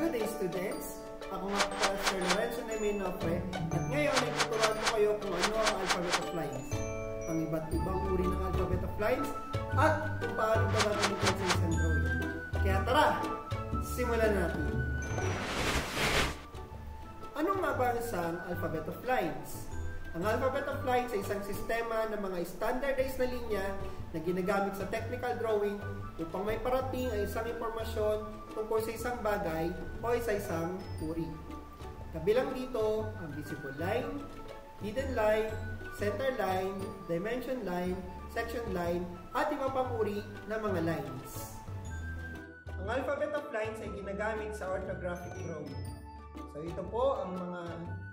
Good day, students! Ako nga po Sir Lorenzo Neminofre at ngayon ay tuturuan ko kayo kung ano ang alphabet of lines, ang iba't ibang uri ng alphabet of lines at kung paano ba gagamitin sa isang drawing. Kaya tara, simulan natin! Ano nga ba ang isang alphabet of lines? Ang alphabet of lines ay isang sistema ng mga standardized na linya na ginagamit sa technical drawing upang may parating ay isang impormasyon tungkol sa isang bagay o sa isang uri. Kabilang dito ang visible line, hidden line, center line, dimension line, section line, at iba pang uri ng mga lines. Ang alphabet of lines ay ginagamit sa orthographic drawing. So ito po ang mga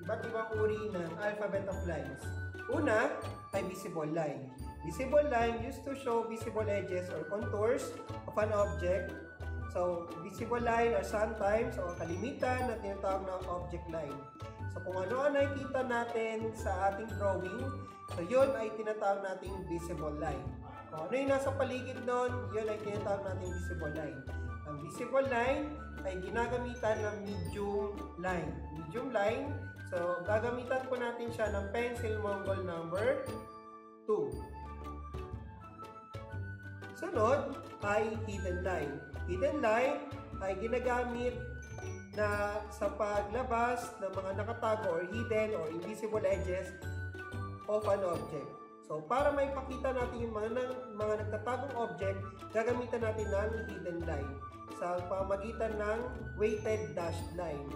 iba't ibang uri ng alphabet of lines. Una ay visible line. Visible line used to show visible edges or contours of an object. So visible line are sometimes o kalimitan na tinatawag na object line. So kung ano ang nakikita natin sa ating drawing, so yun ay tinatawag nating visible line. Kung ano yung nasa paligid nun, yun ay tinatawag nating visible line. Ang visible line ay ginagamitan ng medium line. Medium line, so gagamitan po natin siya ng pencil mongol number 2. Sunod ay hidden line. Hidden line ay ginagamit na sa paglabas ng mga nakatago or hidden or invisible edges of an object. So, para maipakita natin yung mga nagtatagong object, gagamitan natin ng hidden line sa pamamagitan ng weighted dashed line.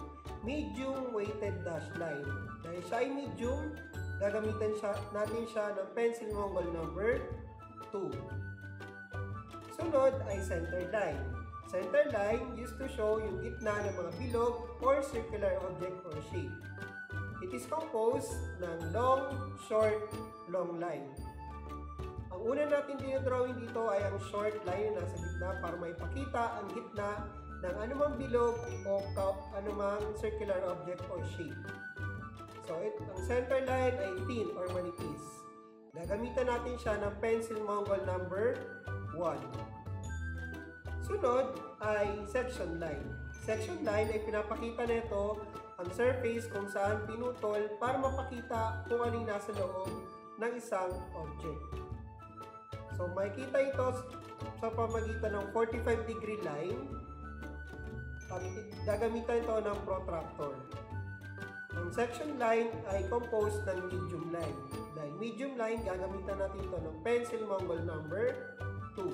Medium weighted dashed line. Dahil siya ay medium, gagamitan natin siya ng pencil mongol number 2. Sunod ay center line. Center line used to show yung gitna ng mga bilog or circular object or shape. It is composed ng long, short, long line. Ang una natin dinodrawing dito ay ang short line na nasa gitna para maipakita ang gitna ng anumang bilog o anumang circular object or shape. So, ang center line ay thin or manipis. Gagamitan natin siya ng pencil mongol number 1. Sunod ay section line. Section line ay pinapakita nito ang surface kung saan pinutol para mapakita kung ano yung nasa loob ng isang object. So, makikita ito sa pamagitan ng 45-degree line at gagamitan ito ng protractor. Ang section line ay composed ng medium line. Dahil medium line, gagamitan natin ito ng pencil mongol number 2.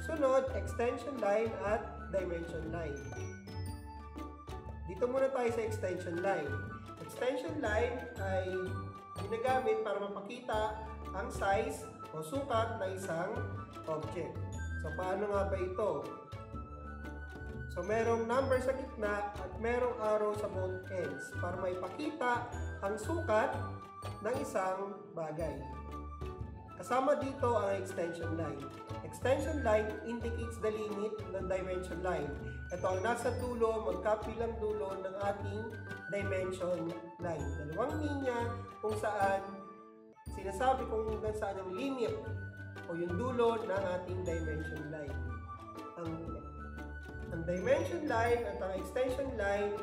Sunod, extension line at dimension line. Dito muna tayo sa extension line. Extension line ay ginagamit para mapakita ang size o sukat ng isang object. So, paano nga ba ito? So, merong number sa gitna at merong arrow sa both ends para maipakita ang sukat ng isang bagay. Kasama dito ang extension line. Extension line indicates the limit ng dimension line. Ito ang nasa dulo, magkapilang dulo ng ating dimension line. Dalawang linya kung saan sinasabi kung hanggang saan ang limit o yung dulo ng ating dimension line. Ang dimension line at ang extension line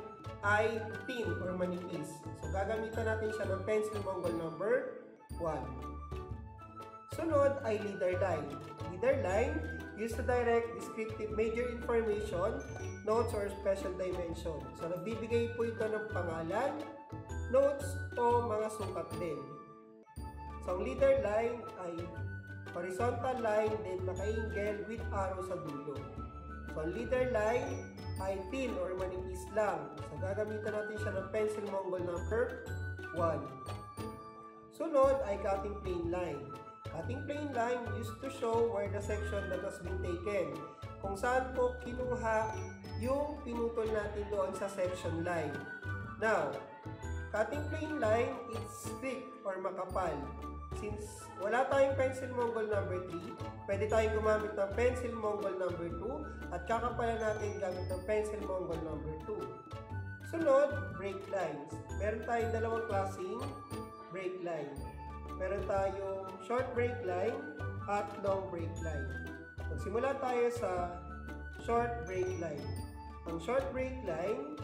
ay thin or manipis. So, gagamitan natin siya ng pencil mongol number 1. Sunod ay leader line. Leader line used to direct descriptive major information, notes, or special dimension. So, nagbibigay po ito ng pangalan, notes, o mga sukat din. So, ang leader line ay horizontal line din naka-angle with arrow sa dulo. So, ang leader line ay thin or manipis lang. So, gagamitan natin siya ng pencil mongol number 1. Sunod ay cutting plane line. Cutting plane line used to show where the section that has been taken. Kung saan po kinuha yung pinutol natin doon sa section line. Now, cutting plane line is thick or makapal. Since wala tayong pencil mongol number 3, pwede tayong gumamit ng pencil mongol number 2 at kakapalan natin gamit ng pencil mongol number 2. Sunod, break lines. Meron tayong dalawang klaseng break line. Meron tayong short break line at long break line. Magsimula tayo sa short break line. Ang short break line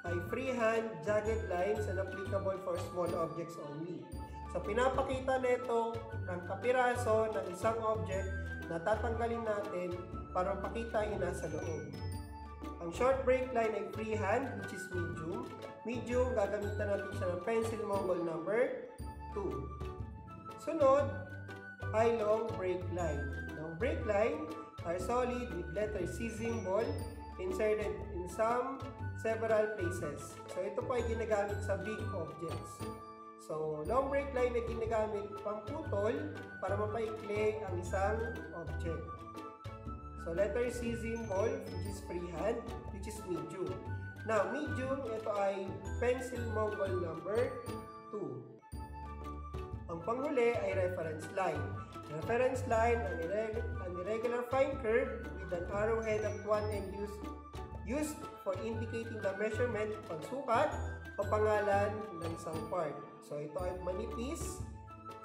ay freehand jagged lines and applicable for small objects only. So, pinapakita nito ng kapiraso ng isang object na tatanggalin natin para mapakita yung nasa loob. Ang short break line ay freehand, which is medium. Medium, gagamitan natin siya ng pencil Mongol number 2. Sunod ay long break line. Long break line are solid with letter C symbol inserted in several places. So, ito po ay ginagamit sa big objects. So, long break line ay ginagamit pamputol para mapaikli ang isang object. So, letter C symbol, which is freehand, which is medium. Now, medium, ito ay pencil Mongol number 2. Ang panghuli ay reference line. Reference line, an irregular fine curve with an arrowhead at one end used for indicating the measurement, pagsukat, o pangalan ng isang part. So, ito ay manipis.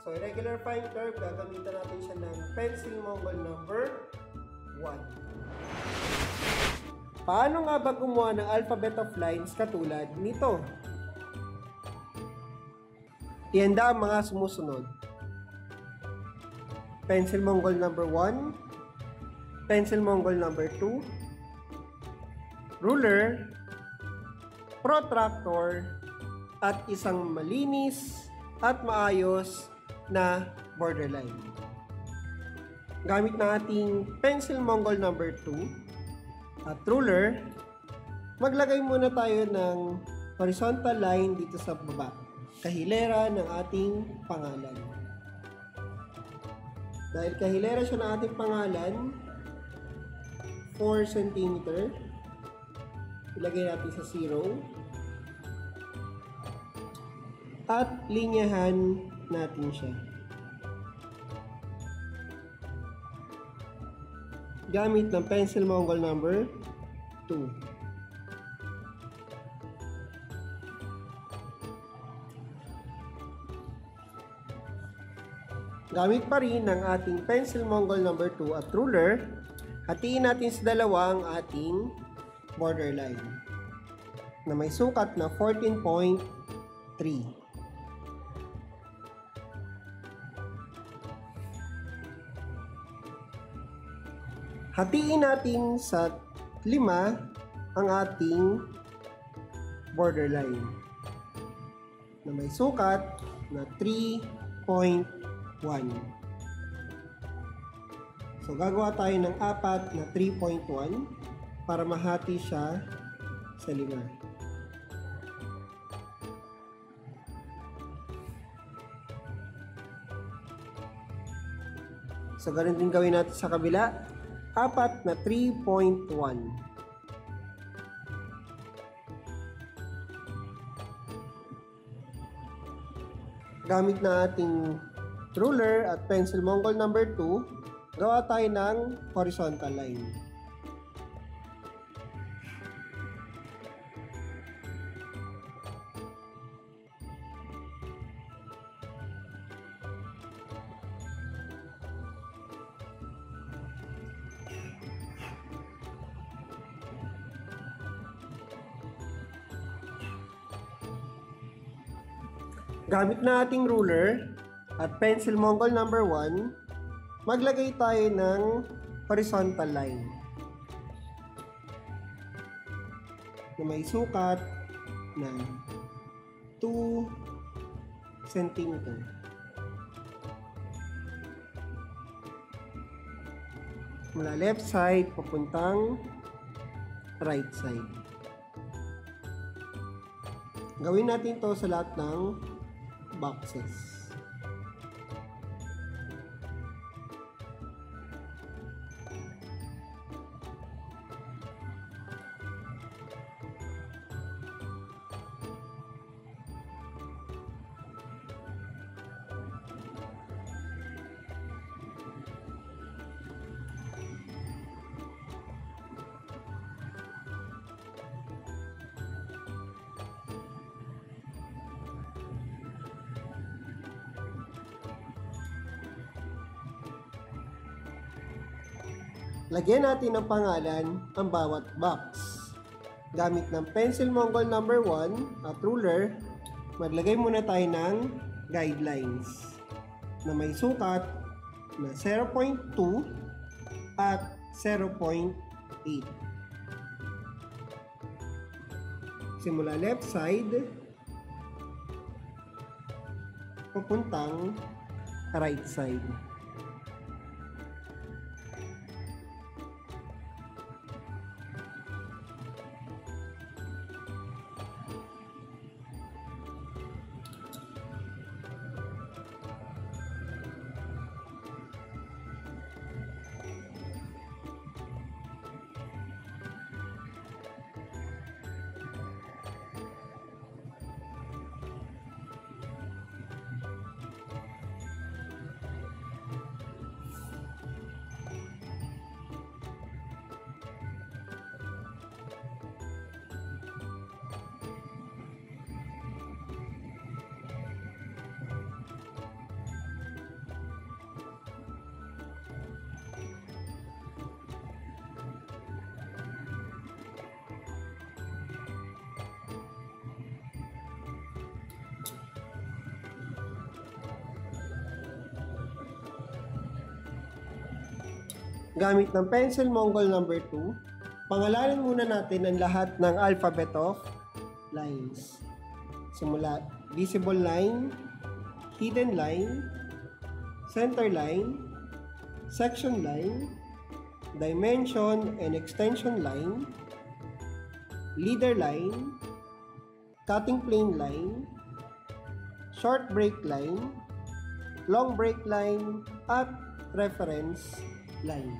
So, irregular fine curve, gagamitan natin siya ng pencil Mongol number 1. Paano nga ba gumawa ng alphabet of lines katulad nito? Ihanda ang mga sumusunod. Pencil Mongol number 1, pencil Mongol number 2, ruler, protractor, at isang malinis at maayos na borderline. Gamit na ating pencil Mongol number 2 at ruler, maglagay muna tayo ng horizontal line dito sa baba, kahilera ng ating pangalan. Dahil kahilera siya ng ating pangalan, 4 cm, ilagay natin sa 0, at linyahan natin siya. Gamit ng pencil Mongol number 2. Gamit pa rin ng ating pencil Mongol number 2 at ruler, hatiin natin sa dalawang ating borderline na may sukat na 14.3. Hatiin natin sa 5 ang ating borderline na may sukat na 3.1. So, gagawa tayo ng 4 na 3.1 para mahati siya sa 5. So, ganun din gawin natin sa kabila. 4 na 3.1. Gamit na ating ruler at pencil Mongol number 2, gawa tayo ng horizontal line. Gamit na ating ruler at pencil Mongol number 1, maglagay tayo ng horizontal line na may sukat na 2 cm. Mula left side papuntang right side. Gawin natin to sa lahat ng boxes. Lagyan natin ng pangalan ang bawat box. Gamit ng pencil Mongol number 1 at ruler, maglagay muna tayo ng guidelines na may sukat na 0.2 at 0.8. Simula left side, papuntang right side. Gamit ng pencil Mongol number 2, pangalanan muna natin ang lahat ng alphabet of lines. Simula visible line, hidden line, center line, section line, dimension and extension line, leader line, cutting plane line, short break line, long break line, at reference line.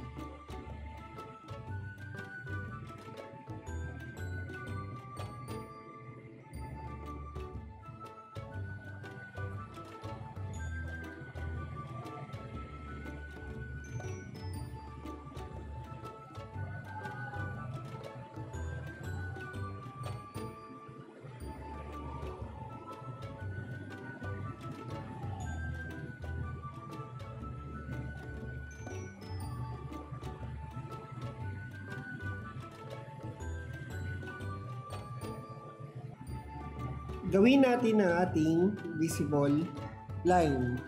Gawin natin ang ating visible line.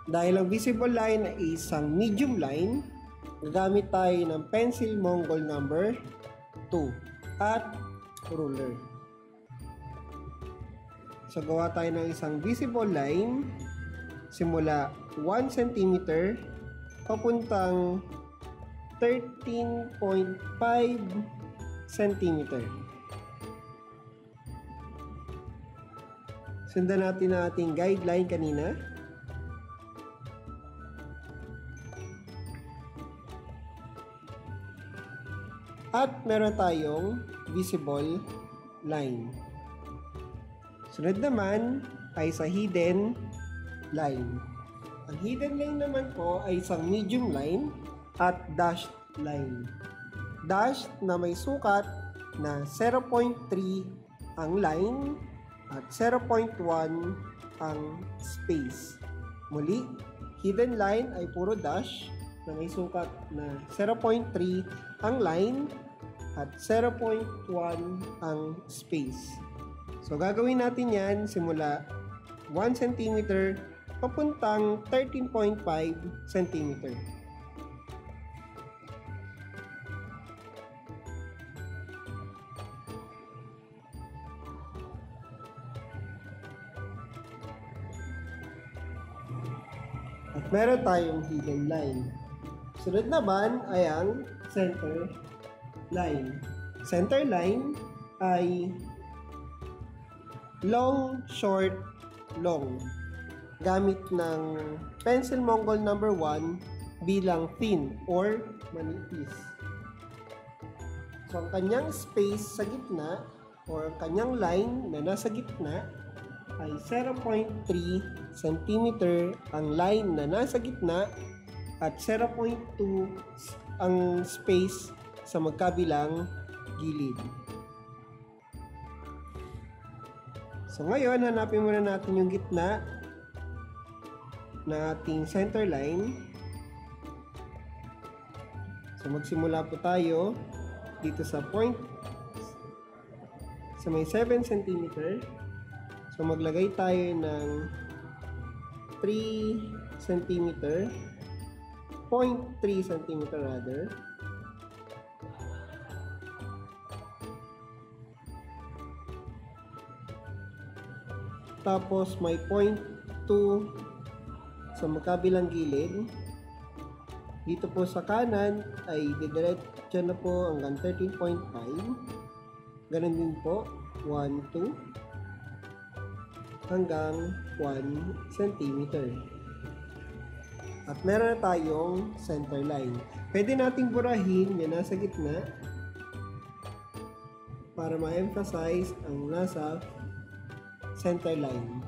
Dahil ang visible line ay isang medium line, gagamit tayo ng pencil Mongol number 2 at ruler. So gawa tayo ng isang visible line simula 1 cm papuntang 13.5 cm. Sundan natin ang ating guideline kanina. At meron tayong visible line. Sunod naman ay sa hidden line. Ang hidden line naman po ay isang medium line at dashed line. Dashed na may sukat na 0.3 ang line at 0.1 ang space. Muli, hidden line ay puro dash na may sukat na 0.3 ang line at 0.1 ang space. So gagawin natin yan simula 1 cm papuntang 13.5 cm. At meron tayong hidden line. Sunod naman ay ang center line. Center line ay long, short, long. Gamit ng pencil Mongol number 1 bilang thin or manipis. So ang kanyang space sa gitna or ang kanyang line na nasa gitna ay 0.3 cm ang line na nasa gitna at 0.2 ang space sa magkabilang gilid. So ngayon, hanapin muna natin yung gitna na ating center line. So So magsimula po tayo dito sa point sa may 7 cm. So maglagay tayo ng 3 cm, 0.3 cm rather. Tapos may 0.2 sa magkabilang gilid. Dito po sa kanan ay didiretso na po hanggang 13.5. Ganun din po, 1, 2 hanggang 1 cm. At meron na tayong center line. Pwede nating burahin yung nasa gitna para ma-emphasize ang nasa center line.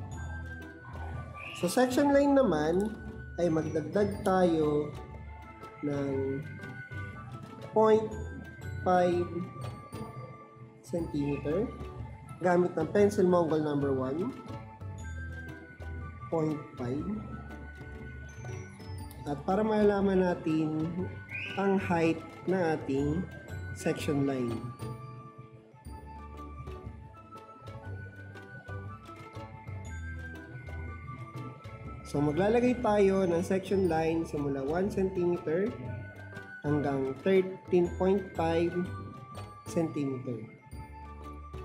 Sa section line naman ay magdagdag tayo ng 0.5 cm gamit ng pencil Mongol number 1, 0.5. At para malaman natin ang height na ating section line. So maglalagay tayo ng section line simula 1 cm hanggang 13.5 cm.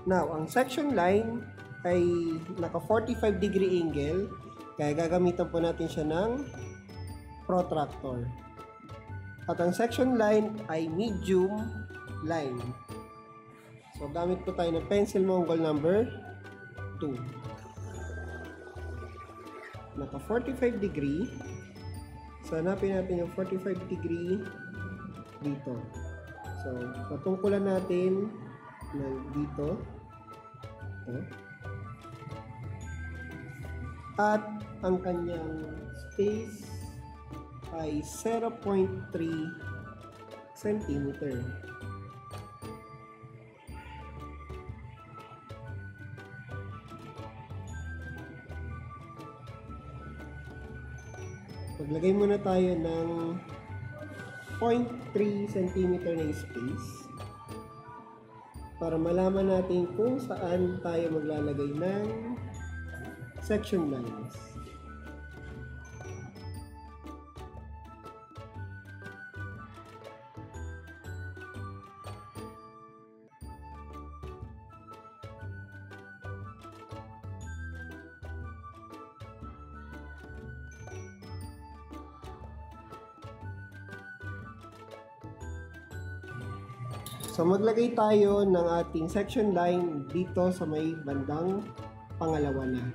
Now, ang section line ay naka 45 degree angle, kaya gagamitan po natin siya ng protractor. At ang section line ay medium line. So gamit po tayo ng pencil Mongol number 2. Naka 45 degree. So hanapin natin yung 45 degree dito. So patungkulan natin ng dito. Ito. At ang kanyang space ay 0.3 cm. Maglagay muna tayo ng 0.3 cm na space para malaman natin kung saan tayo maglalagay ng section lines. So maglagay tayo ng ating section line dito sa may bandang pangalawa na.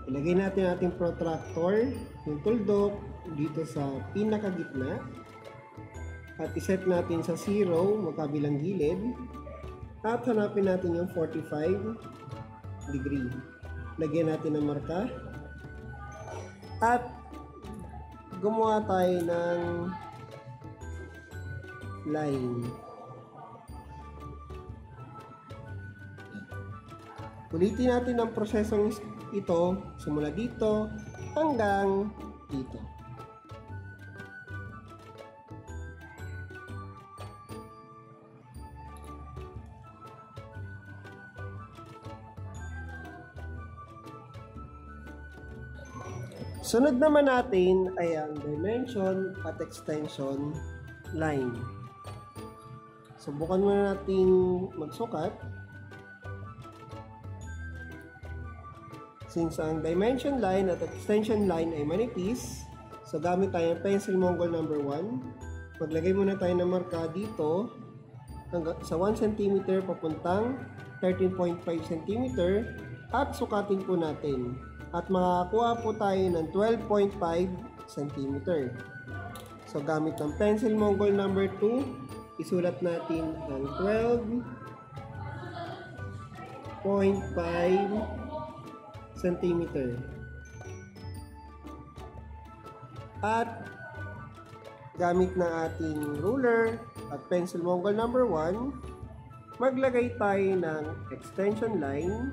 Ilagay natin ating protractor, yung tuldok, dito sa pinakagitna. At iset natin sa 0, magkabilang gilid. At hanapin natin yung 45 degree. Lagyan natin ng marka. At gumawa tayo ng line. Ulitin natin ang prosesong ito simula dito hanggang dito. Sunod naman natin ay ang dimension at extension line. Subukan muna natin magsukat. Since ang dimension line at extension line ay manipis, so gamit tayo ng pencil Mongol number 1. Maglagay muna tayo ng marka dito sa 1 cm papuntang 13.5 cm at sukatin po natin. At makakuha po tayo ng 12.5 cm. So gamit ng pencil Mongol number 2, isulat natin ang 12.5 cm. At gamit na ating ruler at pencil Mongol number 1, maglagay tayo ng extension line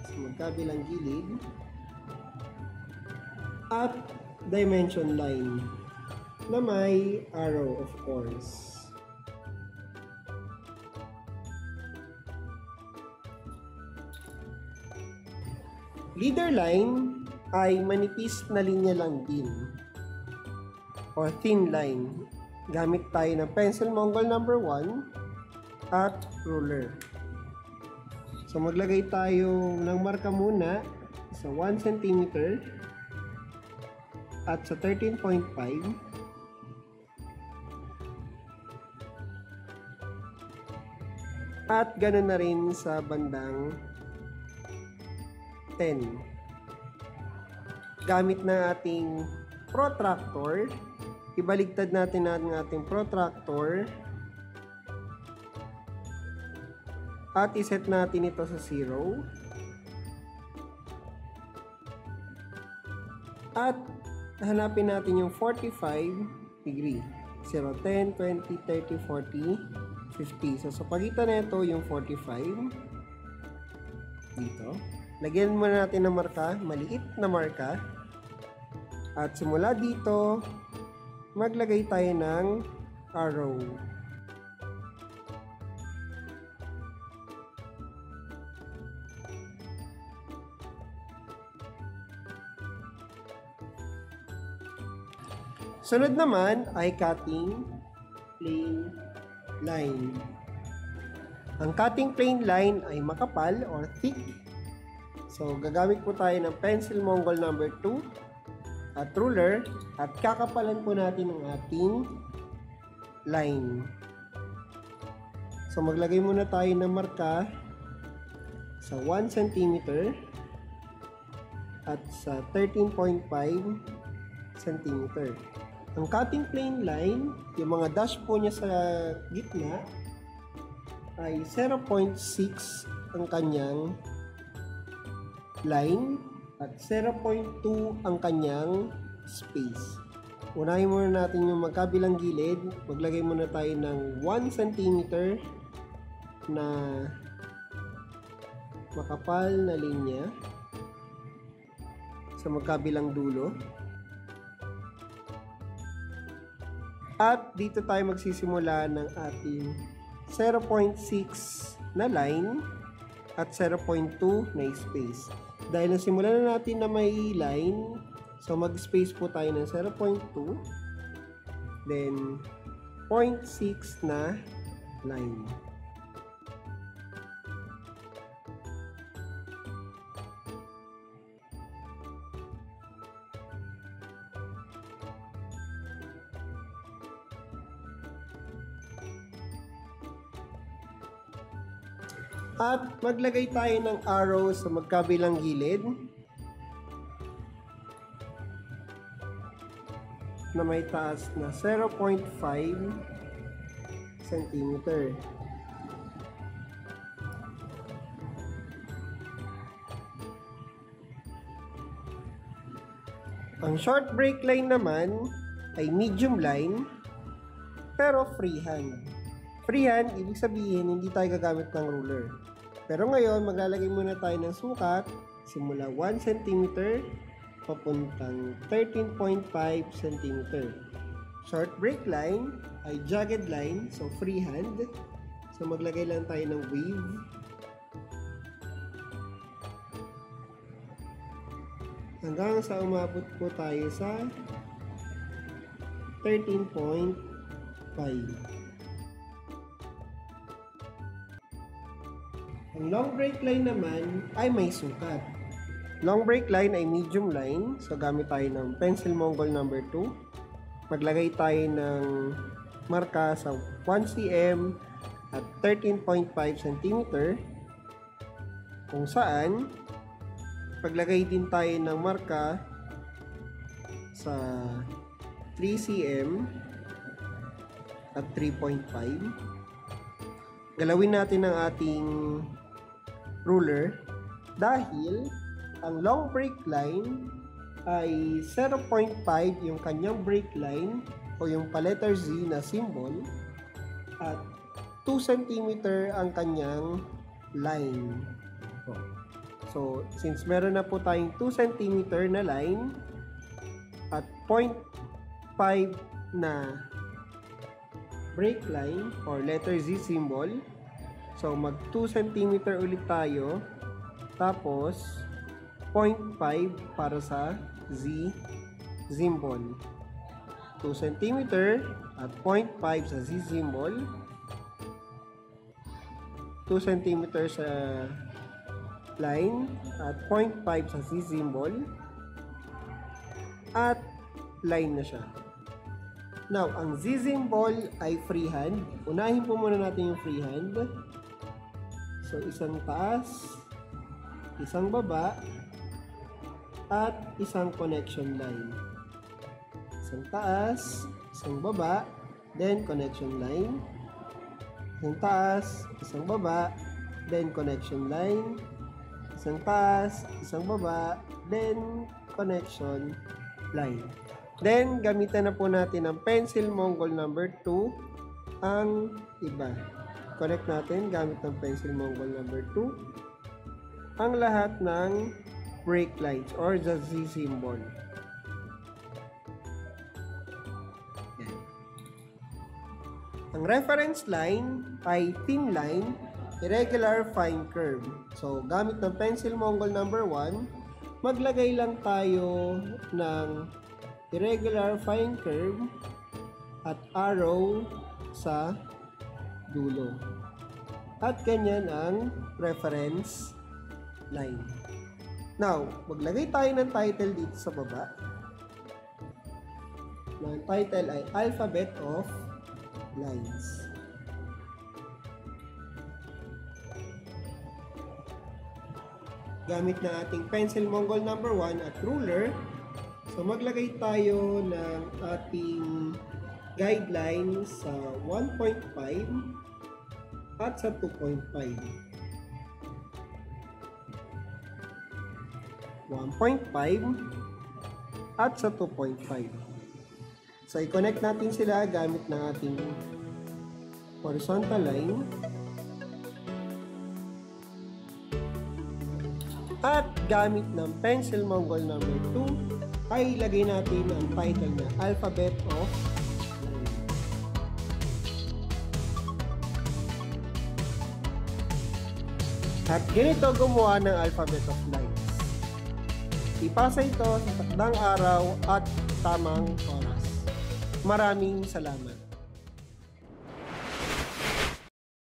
sa magkabilang gilid at dimension line na may arrow, of course. Leader line ay manipis na linya lang din or thin line. Gamit tayo ng pencil Mongol number 1 at ruler. So maglagay tayo ng marka muna sa 1 cm at sa 13.5. At ganoon na rin sa bandang 10. Gamit na ating protractor, ibaligtad natin ang ating protractor at iset natin ito sa 0. At hanapin natin yung 45 degree. 0, 10, 20, 30, 40, 50. So, sa pagitan na ito, yung 45. Dito. Lagyan muna natin ng marka, maliit na marka. At simula dito, maglagay tayo ng arrow. Sunod naman ay cutting plane line. Ang cutting plane line ay makapal or thick. So, gagamit po tayo ng pencil Mongol number 2 at ruler at kakapalan po natin ang ating line. So, maglagay muna tayo ng marka sa 1 cm at sa 13.5 cm. Ang cutting plane line, yung mga dash po niya sa gitna ay 0.6 ang kanyang line at 0.2 ang kanyang space. Unahin muna natin yung magkabilang gilid. Maglagay muna tayo ng 1 cm na makapal na linya sa magkabilang dulo. At dito tayo magsisimula ng ating 0.6 na line at 0.2 na space. Dahil nasimulan na natin na may line, so mag-space po tayo ng 0.2, then 0.6 na line. At maglagay tayo ng arrow sa magkabilang gilid na may taas na 0.5 cm. Ang short break line naman ay medium line pero freehand. Freehand, ibig sabihin, hindi tayo gagamit ng ruler. Pero ngayon, maglalagay muna tayo ng sukat simula 1 cm papuntang 13.5 cm. Short break line ay jagged line, so freehand. So maglagay lang tayo ng wave. Hanggang sa umabot po tayo sa 13.5. Ang long break line naman ay may sukat. Long break line ay medium line. So, gamit tayo ng pencil Mongol number 2. Maglagay tayo ng marka sa 1 cm at 13.5 cm. Kung saan, paglagay din tayo ng marka sa 3 cm at 3.5. Galawin natin ang ating ruler dahil ang long break line ay 0.5 yung kanyang break line o yung pa-letter Z na symbol at 2 cm ang kanyang line. So, since meron na po tayong 2 cm na line at 0.5 na break line or letter Z symbol. So, mag 2 cm ulit tayo. Tapos, 0.5 para sa Z symbol. 2 cm at 0.5 sa Z symbol. 2 cm sa line at 0.5 sa Z symbol. At line na siya. Now, ang Z symbol ay freehand. Unahin po muna natin yung freehand. So, isang taas, isang baba, at isang connection line. Isang taas, isang baba, then connection line. Isang taas, isang baba, then connection line. Isang taas, isang baba, then connection line. Then, gamitan na po natin ang pencil Mongol number 2 ang iba. Connect natin gamit ng pencil Mongol number 2 ang lahat ng break lines or the Z symbol. Yan. Ang reference line ay thin line, irregular fine curve. So, gamit ng pencil Mongol number 1, maglagay lang tayo ng irregular fine curve at arrow sa dulo. At ganyan ang reference line. Now, maglagay tayo ng title dito sa baba. Ang title ay Alphabet of Lines. Gamit na ating pencil Mongol number 1 at ruler. So, maglagay tayo ng ating guideline sa 1.5 at sa 2.5. 1.5 at sa 2.5. So, i-connect natin sila gamit ng ating horizontal line. At gamit ng pencil Mongol number 2, ay ilagay natin ang title na Alphabet of Line. At ganito gumawa ng Alphabet of Lines. Ipasa ito sa takdang araw at tamang oras. Maraming salamat.